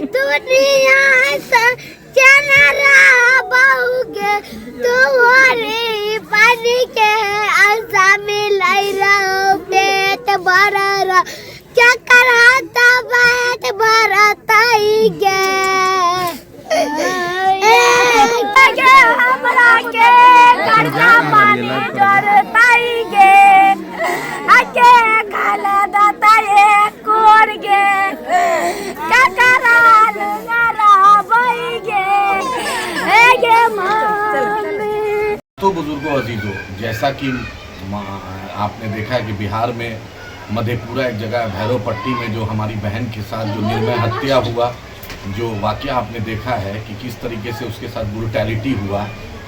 दुनिया से चला बहुगे तुम्हारे पानी के आशा में लाई रहो पेट भरा रहा क्या कराता पेट भरता ही हमरा के कर्जा पानी जोड़ता ही गे आके खाला दाता ये कोर गे तो बुजुर्गों अजीजों, जैसा कि आपने देखा है कि बिहार में मधेपुरा एक जगह भैरव पट्टी में जो हमारी बहन के साथ जो निर्मय हत्या हुआ, जो वाकया आपने देखा है कि किस तरीके से उसके साथ ब्रूटैलिटी हुआ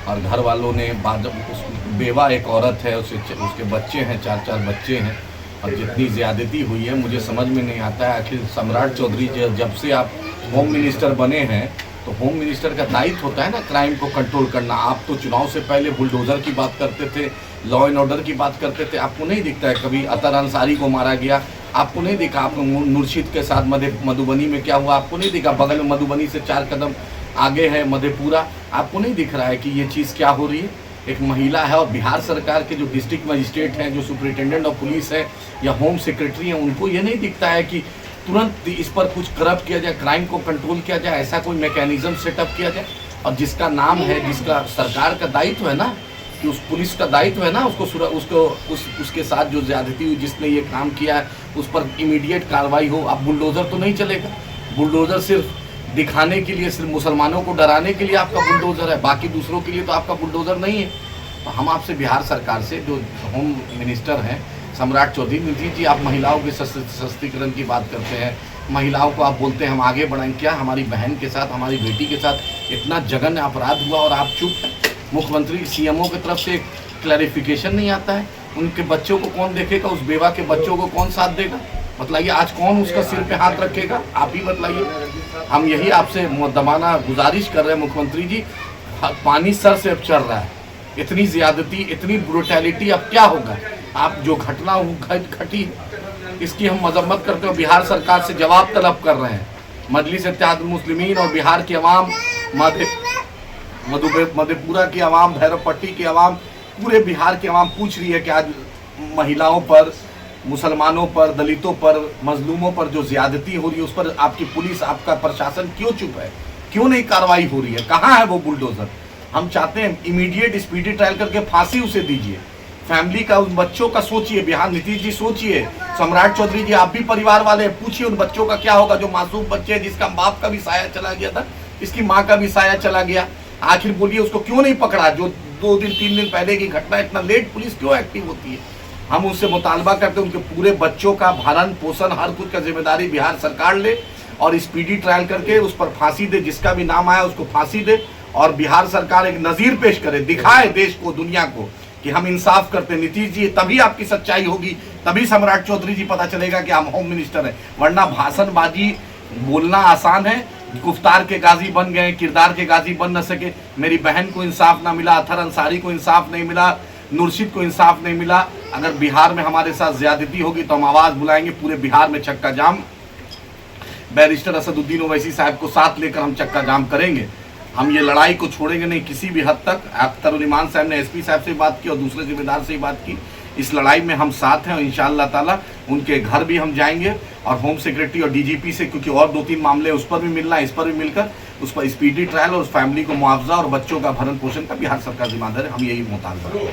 और घर वालों ने बाद उस बेवा एक औरत है, उसके बच्चे हैं, 4 बच्चे हैं और जितनी ज़्यादती हुई है मुझे समझ में नहीं आता है। आखिर सम्राट चौधरी जब से आप होम मिनिस्टर बने हैं तो होम मिनिस्टर का दायित्व होता है ना क्राइम को कंट्रोल करना। आप तो चुनाव से पहले बुलडोज़र की बात करते थे, लॉ एंड ऑर्डर की बात करते थे। आपको नहीं दिखता है कभी अतर अंसारी को मारा गया, आपको नहीं दिखा। आपको मुर्शिद के साथ मधुबनी में क्या हुआ, आपको नहीं दिखा। बगल में मधुबनी से 4 कदम आगे है मधेपुरा, आपको नहीं दिख रहा है कि ये चीज़ क्या हो रही है। एक महिला है और बिहार सरकार के जो डिस्ट्रिक्ट मजिस्ट्रेट हैं, जो सुपरिटेंडेंट ऑफ पुलिस है या होम सेक्रेटरी हैं, उनको ये नहीं दिखता है कि तुरंत इस पर कुछ करप्ट किया जाए, क्राइम को कंट्रोल किया जाए, ऐसा कोई मैकेनिज्म सेटअप किया जाए। और जिसका नाम है, जिसका सरकार का दायित्व है ना, कि उस पुलिस का दायित्व है ना, उसके साथ जो ज्यादती हुई, जिसने ये काम किया है, उस पर इमीडिएट कार्रवाई हो। अब बुलडोज़र तो नहीं चलेगा। बुलडोज़र सिर्फ दिखाने के लिए, सिर्फ मुसलमानों को डराने के लिए आपका बुलडोज़र है, बाकी दूसरों के लिए तो आपका बुलडोज़र नहीं है। तो हम आपसे बिहार सरकार से, जो होम मिनिस्टर हैं सम्राट चौधरी, नीतीश जी, आप महिलाओं के सशक्तिकरण की बात करते हैं, महिलाओं को आप बोलते हैं हम आगे बढ़ाएं। क्या हमारी बहन के साथ, हमारी बेटी के साथ इतना जघन्य अपराध हुआ और आप चुप हैं? मुख्यमंत्री सीएमओ की तरफ से एक क्लैरिफिकेशन नहीं आता है। उनके बच्चों को कौन देखेगा, उस बेवा के बच्चों को कौन साथ देगा? बतलाइए, आज कौन उसका सिर पे हाथ रखेगा? आप ही बतलाइए। हम यही आपसे मुद्दमाना गुजारिश कर रहे हैं मुख्यमंत्री जी, पानी सर से अब चढ़ रहा है। इतनी ज़्यादती, इतनी ब्रूटैलिटी, अब क्या होगा? आप जो घटना घटी, इसकी हम मजम्मत करते हुए बिहार सरकार से जवाब तलब कर रहे हैं। मजलिस इत्तेहादुल मुस्लिमीन और बिहार की आवाम, मधेपुरा की आवाम, भैरव पट्टी की आवाम, पूरे बिहार की आवाम पूछ रही है कि आज महिलाओं पर, मुसलमानों पर, दलितों पर, मजलूमों पर जो ज्यादती हो रही है, उस पर आपकी पुलिस, आपका प्रशासन क्यों चुप है? क्यों नहीं कार्रवाई हो रही है? कहाँ है वो बुलडोजर? हम चाहते हैं इमीडिएट स्पीडी ट्रायल करके फांसी उसे दीजिए। फैमिली का, उन बच्चों का सोचिए। बिहार नीतीश जी सोचिए, सम्राट चौधरी जी आप भी परिवार वाले हैं, पूछिए उन बच्चों का क्या होगा, जो मासूम बच्चे हैं, जिसका बाप का भी साया चला गया था, इसकी माँ का भी साया चला गया। आखिर बोलिए, उसको क्यों नहीं पकड़ा? जो 2 दिन 3 दिन पहले की घटना, इतना लेट पुलिस क्यों एक्टिव होती है? हम उससे मुतालबा करते हैं उनके पूरे बच्चों का भरण पोषण, हर कुछ का जिम्मेदारी बिहार सरकार ले और स्पीडी ट्रायल करके उस पर फांसी दे। जिसका भी नाम आया उसको फांसी दे और बिहार सरकार एक नज़ीर पेश करे, दिखाए देश को, दुनिया को कि हम इंसाफ करते हैं। नीतीश जी, तभी आपकी सच्चाई होगी, तभी सम्राट चौधरी जी पता चलेगा कि हम होम मिनिस्टर हैं। वरना भाषणबाजी बोलना आसान है, गुफ्तार के गाजी बन गए, किरदार के गाजी बन न सके। मेरी बहन को इंसाफ ना मिला, अतर अंसारी को इंसाफ नहीं मिला, मुर्शिद को इंसाफ नहीं मिला। अगर बिहार में हमारे साथ ज्यादती होगी तो हम आवाज़ बुलाएंगे, पूरे बिहार में चक्का जाम। बैरिस्टर असदुद्दीन ओवैसी साहब को साथ लेकर हम चक्का जाम करेंगे। हम ये लड़ाई को छोड़ेंगे नहीं किसी भी हद तक। अख्तर ईमान साहब ने एसपी साहब से बात की और दूसरे जिम्मेदार से बात की। इस लड़ाई में हम साथ हैं और इंशाअल्लाह ताला उनके घर भी हम जाएंगे और होम सेक्रेटरी और डीजीपी से, क्योंकि और 2-3 मामले उस पर भी मिलना है, इस पर भी मिलकर उस पर स्पीडी ट्रायल और उस फैमिली को मुआवजा और बच्चों का भरण पोषण का बिहार सरकार जिम्मेदार है। हम यही मुतालबा है।